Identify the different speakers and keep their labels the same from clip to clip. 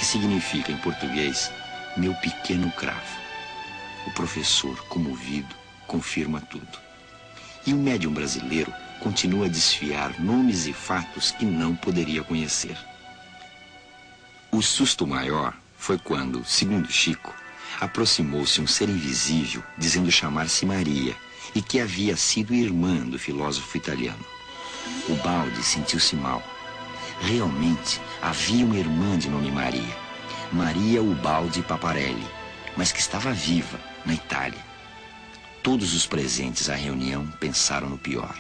Speaker 1: que significa em português meu pequeno cravo. O professor, comovido, confirma tudo. E o médium brasileiro continua a desfiar nomes e fatos que não poderia conhecer. O susto maior foi quando, segundo Chico, aproximou-se um ser invisível dizendo chamar-se Maria e que havia sido irmã do filósofo italiano. O Baldi sentiu-se mal. Realmente havia uma irmã de nome Maria, Maria Ubaldi Paparelli, mas que estava viva na Itália. Todos os presentes à reunião pensaram no pior.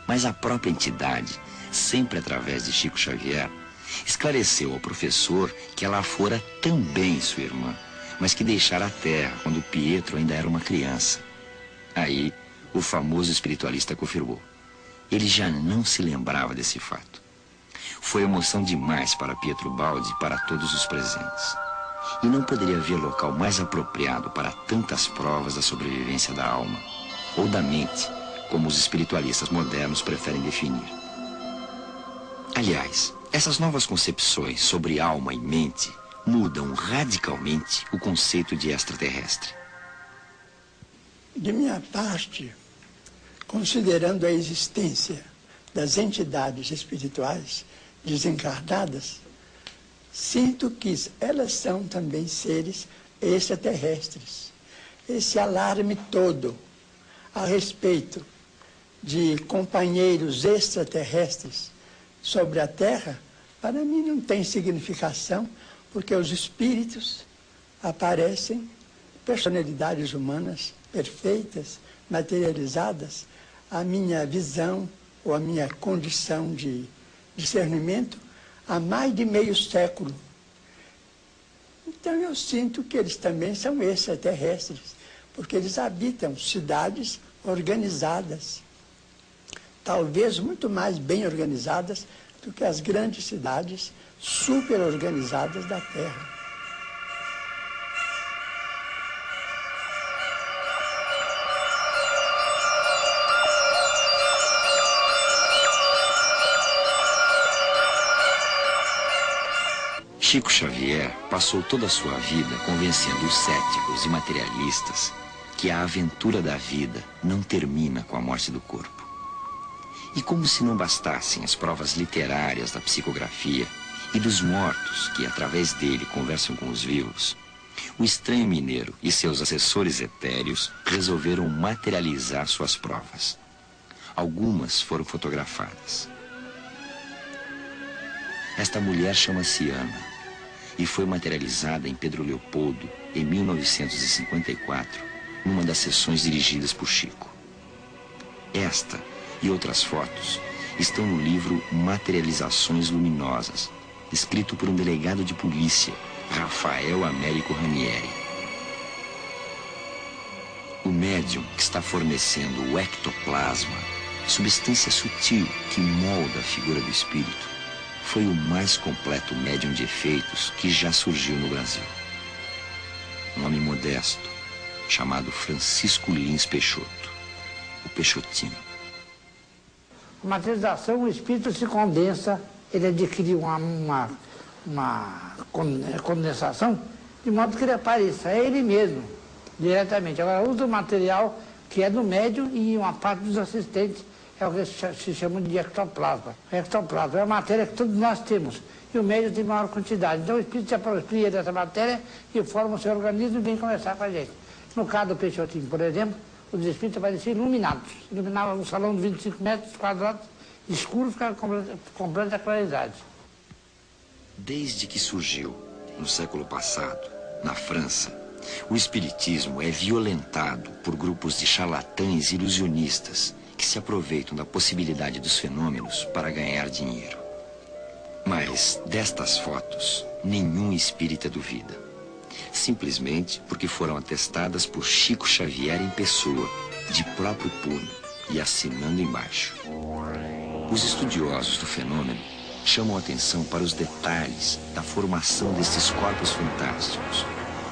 Speaker 1: Mas a própria entidade, sempre através de Chico Xavier, esclareceu ao professor que ela fora também sua irmã, mas que deixara a terra quando Pietro ainda era uma criança. Aí, o famoso espiritualista confirmou. Ele já não se lembrava desse fato. Foi emoção demais para Pietro Baldi e para todos os presentes. E não poderia haver local mais apropriado para tantas provas da sobrevivência da alma, ou da mente, como os espiritualistas modernos preferem definir. Aliás, essas novas concepções sobre alma e mente mudam radicalmente o conceito de extraterrestre.
Speaker 2: De minha parte, considerando a existência das entidades espirituais desencarnadas, sinto que elas são também seres extraterrestres. Esse alarme todo a respeito de companheiros extraterrestres sobre a Terra, para mim não tem significação, porque os espíritos aparecem, personalidades humanas perfeitas, materializadas. A minha visão ou a minha condição de discernimento há mais de meio século. Então eu sinto que eles também são extraterrestres, porque eles habitam cidades organizadas, talvez muito mais bem organizadas do que as grandes cidades super organizadas da Terra.
Speaker 1: Chico Xavier passou toda a sua vida convencendo os céticos e materialistas que a aventura da vida não termina com a morte do corpo. E como se não bastassem as provas literárias da psicografia e dos mortos que, através dele, conversam com os vivos, o estranho mineiro e seus assessores etéreos resolveram materializar suas provas. Algumas foram fotografadas. Esta mulher chama-se Ana e foi materializada em Pedro Leopoldo em 1954, numa das sessões dirigidas por Chico. Esta e outras fotos estão no livro Materializações Luminosas, escrito por um delegado de polícia, Rafael Américo Ranieri. O médium que está fornecendo o ectoplasma, substância sutil que molda a figura do espírito, foi o mais completo médium de efeitos que já surgiu no Brasil. Um homem modesto, chamado Francisco Lins Peixoto, o Peixotinho.
Speaker 3: A materialização, o espírito se condensa, ele adquire uma condensação, de modo que ele apareça, é ele mesmo, diretamente. Agora, usa o material que é do médium e uma parte dos assistentes, é o que se chama de ectoplasma. O ectoplasma é a matéria que todos nós temos, e o médium tem maior quantidade. Então o espírito se apropria dessa matéria e forma o seu organismo e vem conversar com a gente. No caso do Peixotinho, por exemplo, os espíritos apareciam iluminados. Iluminavam um salão de 25 metros quadrados, escuro, ficava com completa claridade.
Speaker 1: Desde que surgiu, no século passado, na França, o espiritismo é violentado por grupos de charlatães ilusionistas que se aproveitam da possibilidade dos fenômenos para ganhar dinheiro. Mas destas fotos, nenhum espírita duvida. Simplesmente porque foram atestadas por Chico Xavier em pessoa, de próprio punho e assinando embaixo. Os estudiosos do fenômeno chamam atenção para os detalhes da formação destes corpos fantásticos,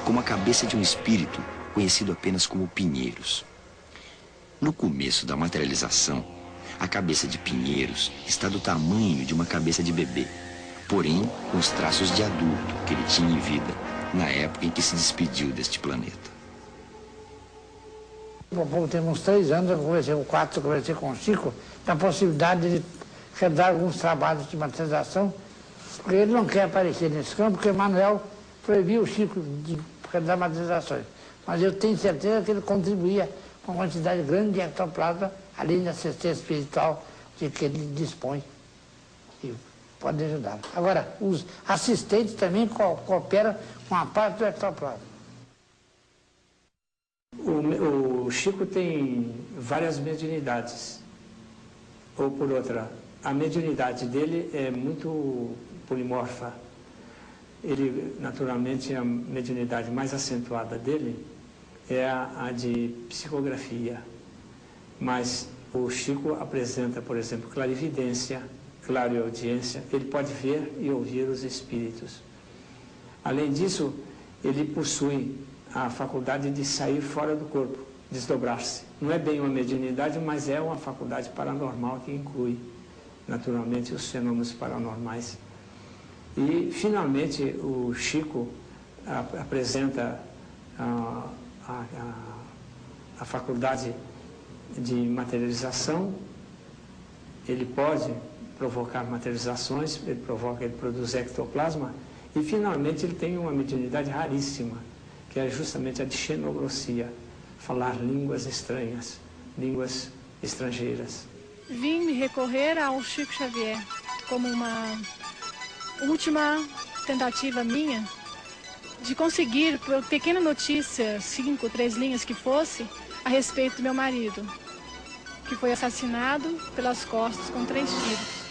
Speaker 1: como a cabeça de um espírito conhecido apenas como Pinheiros. No começo da materialização, a cabeça de Pinheiros está do tamanho de uma cabeça de bebê, porém com os traços de adulto que ele tinha em vida na época em que se despediu deste planeta.
Speaker 3: Tem uns 3 anos, eu conversei com o Chico, da possibilidade de realizar alguns trabalhos de materialização, porque ele não quer aparecer nesse campo, porque Emmanuel proibiu o Chico de realizar materializações. Mas eu tenho certeza que ele contribuía com uma quantidade grande de ectoplasma, além da assistência espiritual de que ele dispõe. E pode ajudar. Agora, os assistentes também cooperam com a parte do ectoplasma.
Speaker 4: O Chico tem várias mediunidades. Ou por outra, a mediunidade dele é muito polimorfa. Ele, naturalmente, a mediunidade mais acentuada dele é a de psicografia. Mas o Chico apresenta, por exemplo, clarividência, clareaudiência. Ele pode ver e ouvir os espíritos. Além disso, ele possui a faculdade de sair fora do corpo, desdobrar-se. Não é bem uma mediunidade, mas é uma faculdade paranormal que inclui, naturalmente, os fenômenos paranormais. E, finalmente, o Chico apresenta a faculdade de materialização. Ele pode provocar materializações, ele produz ectoplasma, e, finalmente, ele tem uma mediunidade raríssima, que é justamente a de xenoglossia, falar línguas estranhas, línguas estrangeiras.
Speaker 5: Vim me recorrer ao Chico Xavier como uma última tentativa minha de conseguir, por pequena notícia, 5, 3 linhas que fosse, a respeito do meu marido, que foi assassinado pelas costas com 3 tiros.